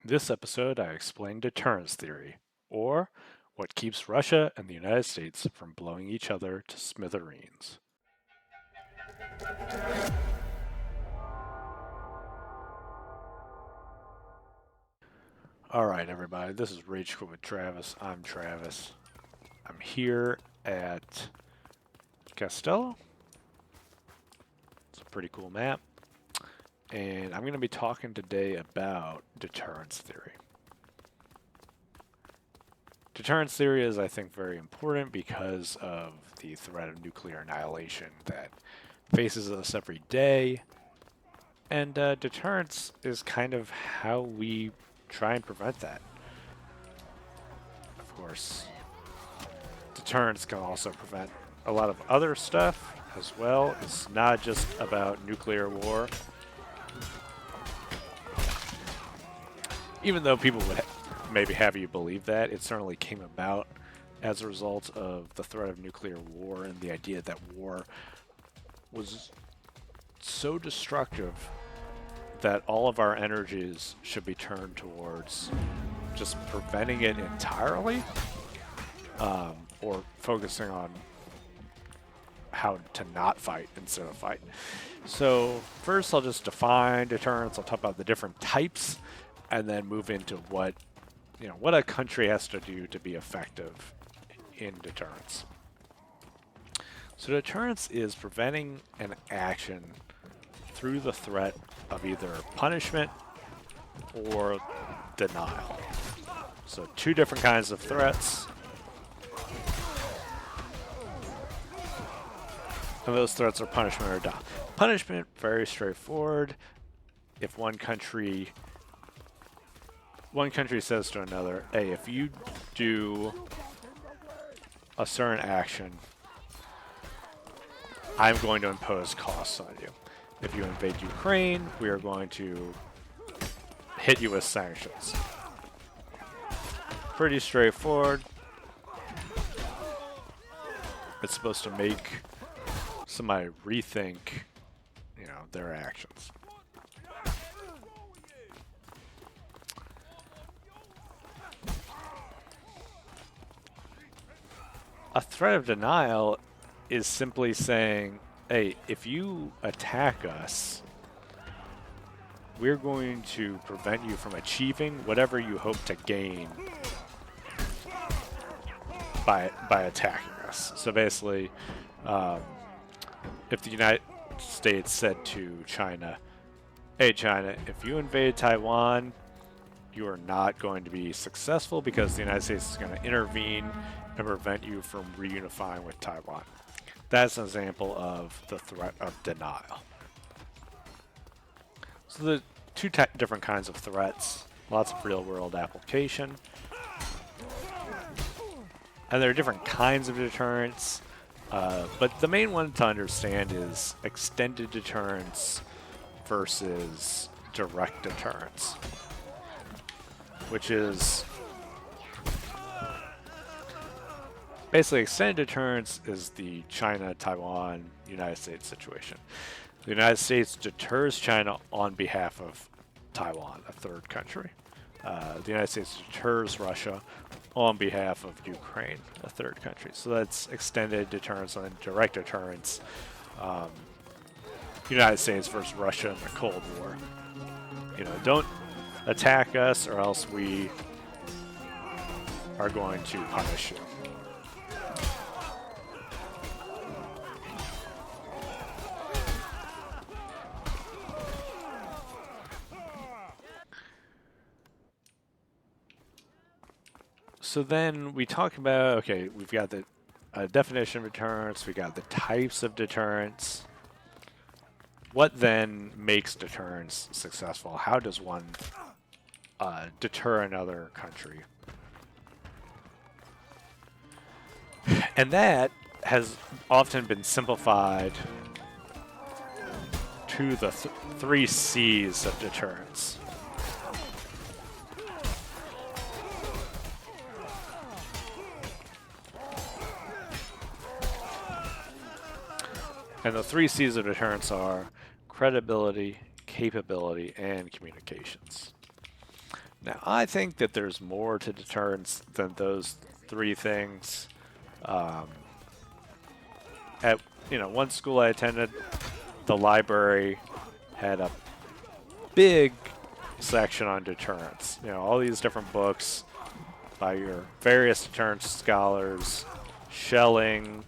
This episode, I explain deterrence theory, or what keeps Russia and the United States from blowing each other to smithereens. All right, everybody, this is Rage Quit with Travis. I'm Travis. I'm here at Castello. It's a pretty cool map. And I'm going to be talking today about deterrence theory. Deterrence theory is, I think, very important because of the threat of nuclear annihilation that faces us every day. And deterrence is kind of how we try and prevent that. Of course, deterrence can also prevent a lot of other stuff as well. It's not just about nuclear war. Even though people would maybe have you believe that, it certainly came about as a result of the threat of nuclear war and the idea that war was so destructive that all of our energies should be turned towards just preventing it entirely, or focusing on how to not fight instead of fight. So first I'll just define deterrence. I'll talk about the different types and then move into what a country has to do to be effective in deterrence. So deterrence is preventing an action through the threat of either punishment or denial. So two different kinds of threats. And those threats are punishment or denial. Punishment, very straightforward. If one country says to another, hey, if you do a certain action, I'm going to impose costs on you. If you invade Ukraine, we are going to hit you with sanctions. Pretty straightforward. It's supposed to make somebody rethink, their actions. A threat of denial is simply saying, hey, if you attack us, we're going to prevent you from achieving whatever you hope to gain by attacking us. So basically, if the United States said to China, hey China, if you invade Taiwan, you are not going to be successful because the United States is going to intervene and prevent you from reunifying with Taiwan. That's an example of the threat of denial. So the two different kinds of threats, lots of real-world application. And there are different kinds of deterrence, but the main one to understand is extended deterrence versus direct deterrence, which is basically extended deterrence is the China, Taiwan, United States situation. The United States deters China on behalf of Taiwan, a third country. The United States deters Russia on behalf of Ukraine, a third country. So that's extended deterrence, and then direct deterrence. United States versus Russia in the Cold War. Don't attack us or else we are going to punish you. So then we talk about, okay, we've got the definition of deterrence, we got the types of deterrence. What then makes deterrence successful? How does one deter another country? And that has often been simplified to the three C's of deterrence. And the three C's of deterrence are credibility, capability, and communications. Now, I think that there's more to deterrence than those three things. Um, at one school I attended, the library had a big section on deterrence. All these different books by your various deterrence scholars, Schelling,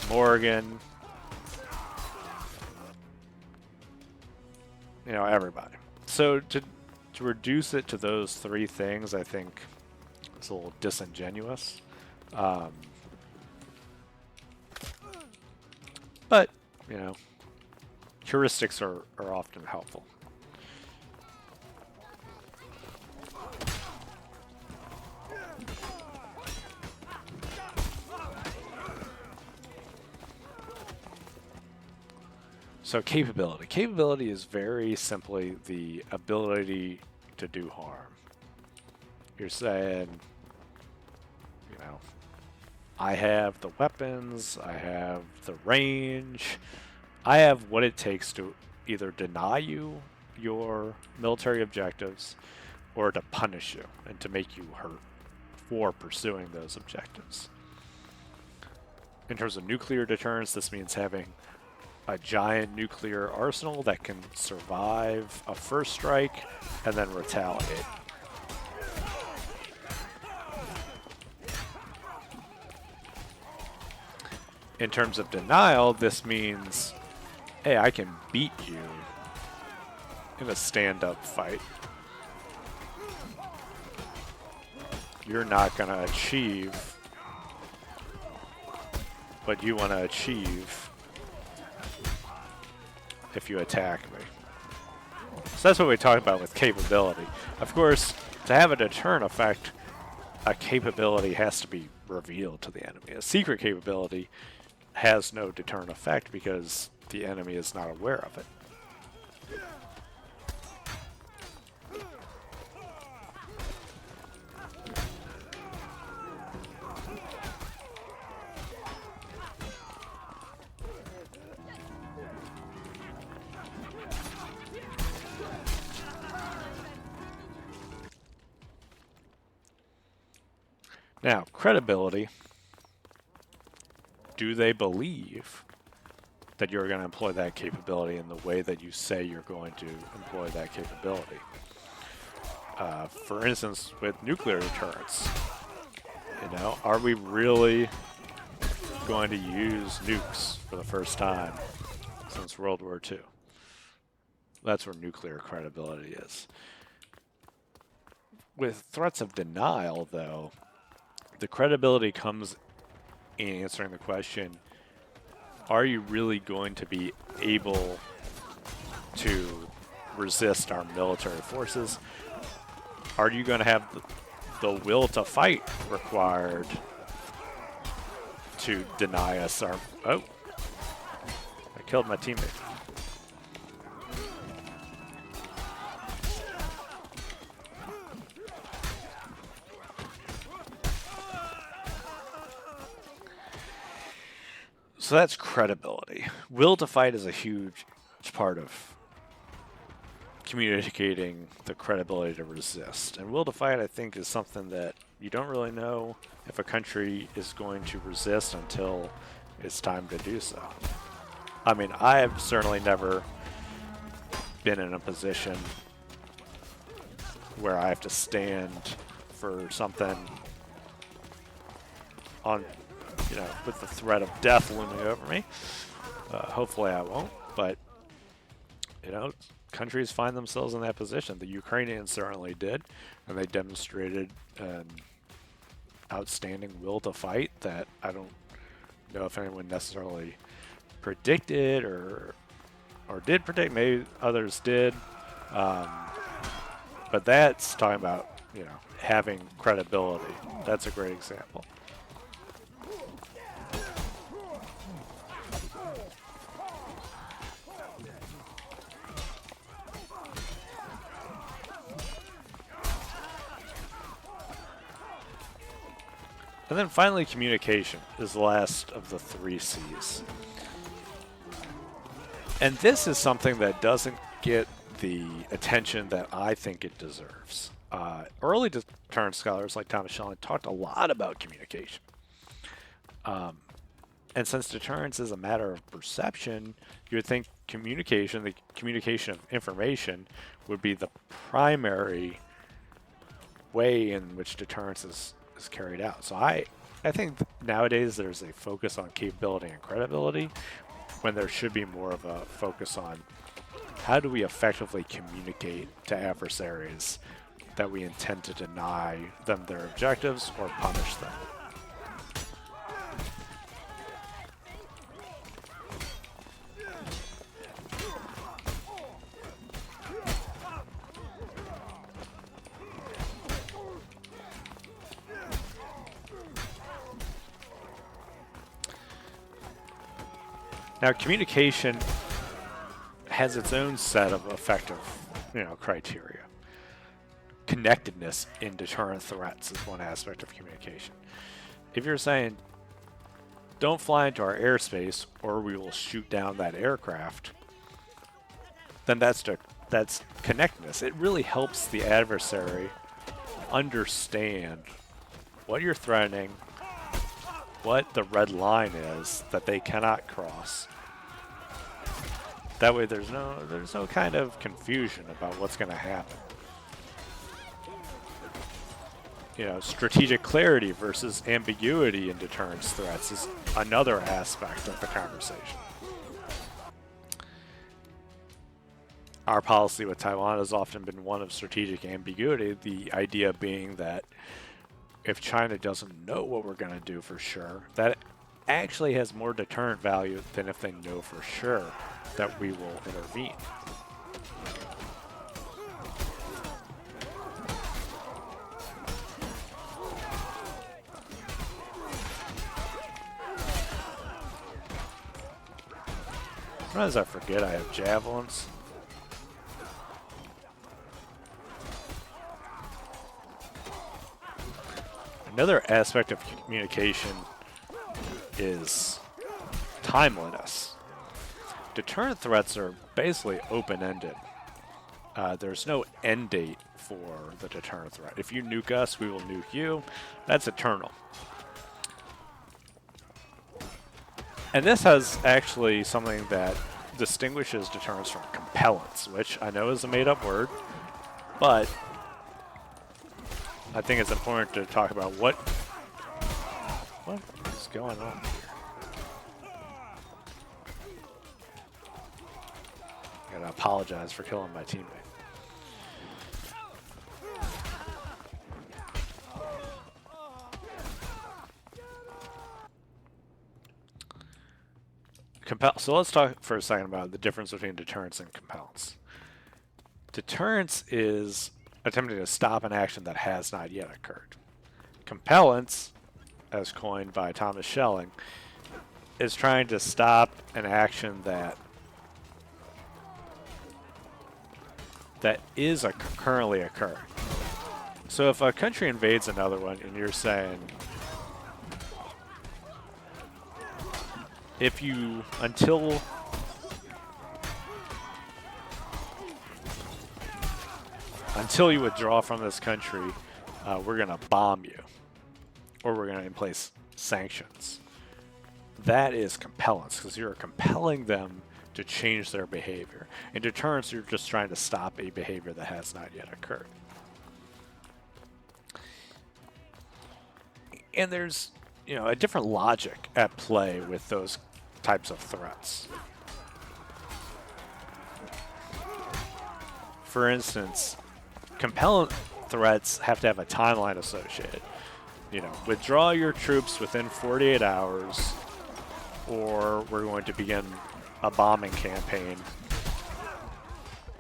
Morgan, everybody. So to reduce it to those three things, I think it's a little disingenuous. But, heuristics are often helpful. So capability. Capability is very simply the ability to do harm. You're saying, I have the weapons, I have the range, I have what it takes to either deny you your military objectives or to punish you and to make you hurt for pursuing those objectives. In terms of nuclear deterrence, this means having a giant nuclear arsenal that can survive a first strike and then retaliate. In terms of denial, this means, hey, I can beat you in a stand-up fight. You're not going to achieve what you want to achieve if you attack me. So that's what we talk about with capability. Of course, to have a deterrent effect, a capability has to be revealed to the enemy. A secret capability has no deterrent effect because the enemy is not aware of it. Now, credibility. Do they believe that you're going to employ that capability in the way that you say you're going to employ that capability? For instance, with nuclear deterrence, are we really going to use nukes for the first time since World War II? That's where nuclear credibility is. With threats of denial, though, the credibility comes in answering the question, are you really going to be able to resist our military forces? Are you going to have the will to fight required to deny us our... Oh, I killed my teammate. So that's credibility. Will to fight is a huge part of communicating the credibility to resist. And will to fight, I think, is something that you don't really know if a country is going to resist until it's time to do so. I mean, I have certainly never been in a position where I have to stand for something on, with the threat of death looming over me. Hopefully I won't, but, countries find themselves in that position. The Ukrainians certainly did, and they demonstrated an outstanding will to fight that I don't know if anyone necessarily predicted or did predict. Maybe others did. But that's talking about, having credibility. That's a great example. And then finally, communication is the last of the 3 C's. And this is something that doesn't get the attention that I think it deserves. Early deterrence scholars like Thomas Schelling talked a lot about communication. And since deterrence is a matter of perception, you would think communication, the communication of information, would be the primary way in which deterrence is carried out. So I think nowadays there's a focus on capability and credibility when there should be more of a focus on how do we effectively communicate to adversaries that we intend to deny them their objectives or punish them. Now, communication has its own set of effective, criteria. Connectedness in deterrent threats is one aspect of communication. If you're saying, don't fly into our airspace or we will shoot down that aircraft, then that's connectedness. It really helps the adversary understand what you're threatening, what the red line is that they cannot cross. That way there's no kind of confusion about what's going to happen. Strategic clarity versus ambiguity in deterrence threats is another aspect of the conversation. Our policy with Taiwan has often been one of strategic ambiguity, the idea being that if China doesn't know what we're going to do for sure, that actually has more deterrent value than if they know for sure that we will intervene. Sometimes I forget I have javelins. Another aspect of communication is timeliness. Deterrent threats are basically open-ended. There's no end date for the deterrent threat. If you nuke us, we will nuke you. That's eternal. And this has actually something that distinguishes deterrence from compellence, which I know is a made-up word, but I think it's important to talk about what is going on here. I gotta apologize for killing my teammate. So let's talk for a second about the difference between deterrence and compellence. Deterrence is attempting to stop an action that has not yet occurred. Compellence, as coined by Thomas Schelling, is trying to stop an action that is currently occurring. So if a country invades another one and you're saying, if you, until you withdraw from this country, we're going to bomb you, or we're going to place sanctions. That is compellence, because you're compelling them to change their behavior. In deterrence, you're just trying to stop a behavior that has not yet occurred. And there's, a different logic at play with those types of threats. For instance, compellant threats have to have a timeline associated. Withdraw your troops within 48 hours, or we're going to begin a bombing campaign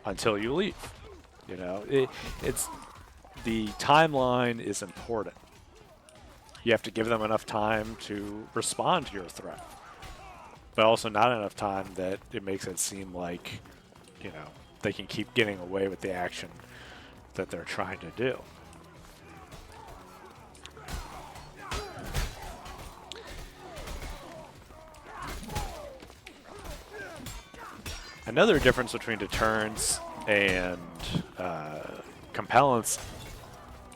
until you leave. It's the timeline is important. You have to give them enough time to respond to your threat, but also not enough time that it makes it seem like, they can keep getting away with the action that they're trying to do. Another difference between deterrence and compellence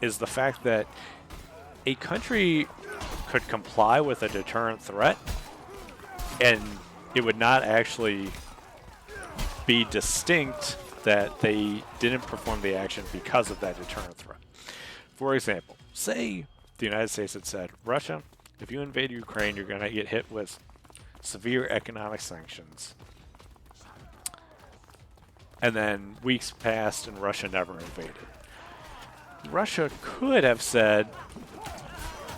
is the fact that a country could comply with a deterrent threat and it would not actually be distinct that they didn't perform the action because of that deterrent threat. For example, say the United States had said, Russia, if you invade Ukraine, you're going to get hit with severe economic sanctions. And then weeks passed and Russia never invaded. Russia could have said,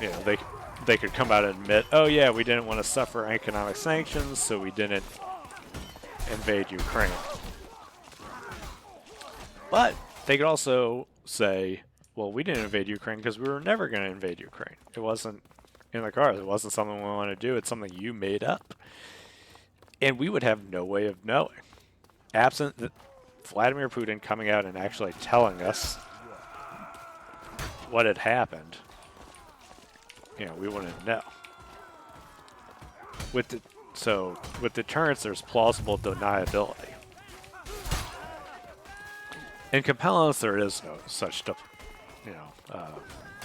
you know, they could come out and admit, oh yeah, we didn't want to suffer economic sanctions, so we didn't invade Ukraine. But they could also say, well, we didn't invade Ukraine because we were never going to invade Ukraine. It wasn't in the cards. It wasn't something we wanted to do. It's something you made up. And we would have no way of knowing. Absent Vladimir Putin coming out and actually telling us what had happened, you know, we wouldn't know. So with deterrence, there's plausible deniability. In compellence, there is no such,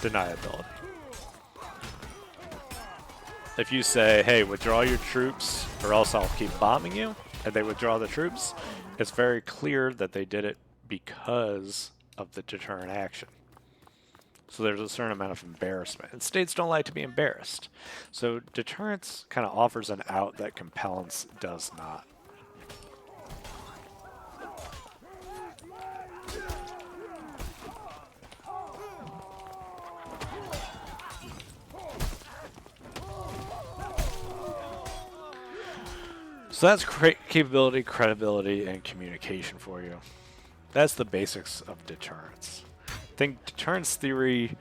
deniability. If you say, hey, withdraw your troops or else I'll keep bombing you, and they withdraw the troops, it's very clear that they did it because of the deterrent action. So there's a certain amount of embarrassment. And states don't like to be embarrassed. So deterrence kind of offers an out that compellence does not. So that's capability, credibility, and communication for you. That's the basics of deterrence. I think deterrence theory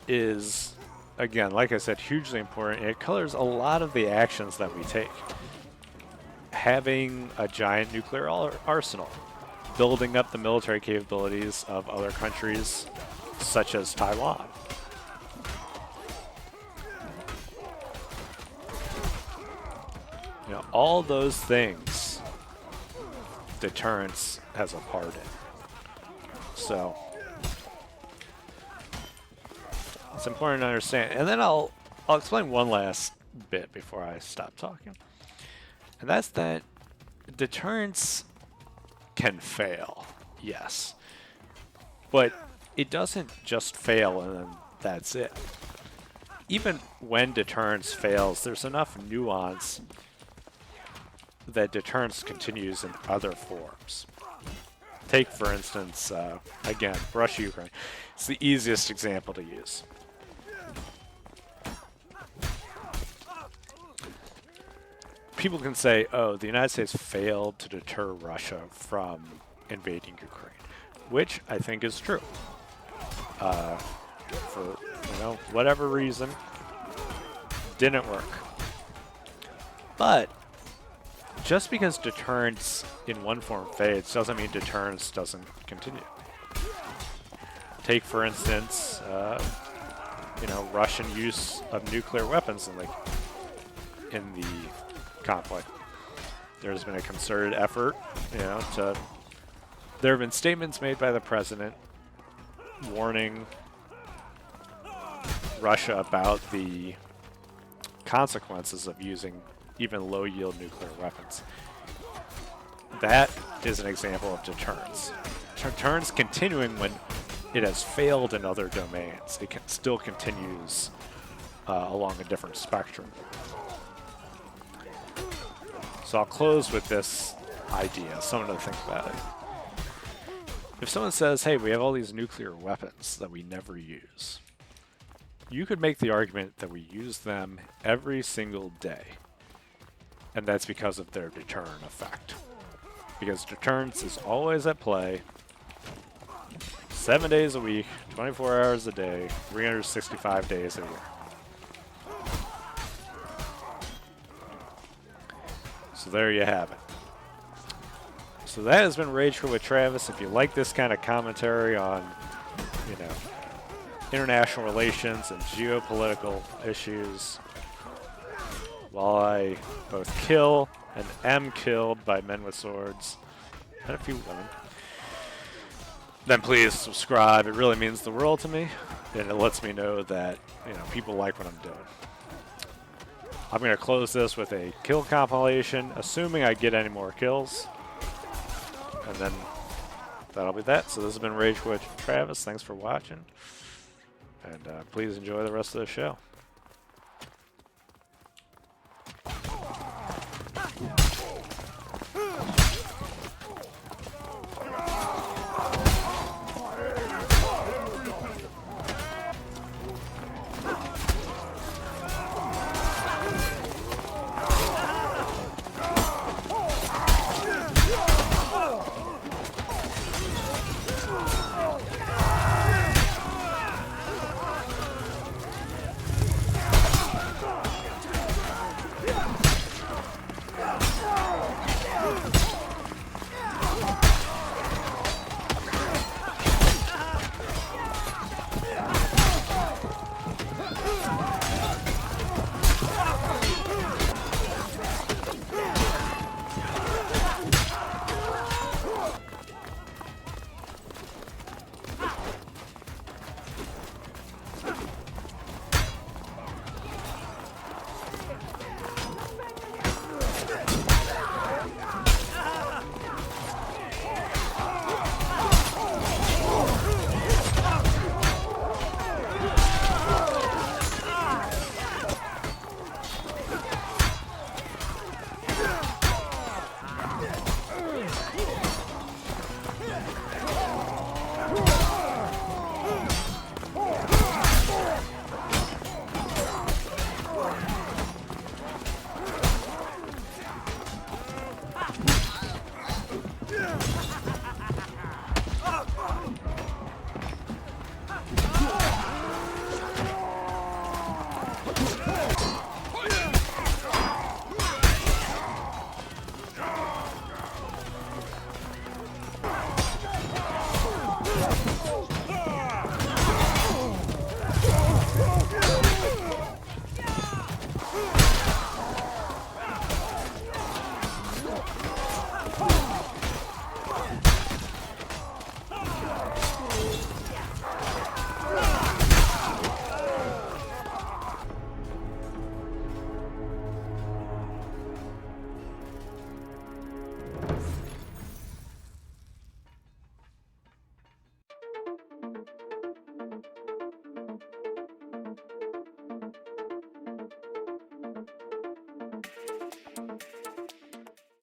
is, again, like I said, hugely important. It colors a lot of the actions that we take. Having a giant nuclear arsenal, building up the military capabilities of other countries, such as Taiwan. You know, all those things, deterrence has a part in. So it's important to understand. And then I'll explain one last bit before I stop talking. And that's that deterrence can fail, yes. But it doesn't just fail and then that's it. Even when deterrence fails, there's enough nuance that deterrence continues in other forms. Take, for instance, again, Russia-Ukraine. It's the easiest example to use. People can say, oh, the United States failed to deter Russia from invading Ukraine, which I think is true. For, whatever reason, didn't work. But just because deterrence in one form fades doesn't mean deterrence doesn't continue. Take, for instance, Russian use of nuclear weapons in the conflict. There's been a concerted effort, there have been statements made by the president warning Russia about the consequences of using even low-yield nuclear weapons. That is an example of deterrence. Deterrence continuing when it has failed in other domains. It still continues along a different spectrum. So I'll close with this idea, something to think about it. If someone says, hey, we have all these nuclear weapons that we never use, you could make the argument that we use them every single day. And that's because of their deterrent effect. Because deterrence is always at play, 7 days a week, 24 hours a day, 365 days a year. So there you have it. So that has been Rageful with Travis. If you like this kind of commentary on, international relations and geopolitical issues, while I both kill and am killed by men with swords and a few women, then please subscribe. It really means the world to me, and it lets me know that, you know, people like what I'm doing. I'm going to close this with a kill compilation, assuming I get any more kills, and then that'll be that. So this has been Rage Quit Travis. Thanks for watching, and please enjoy the rest of the show.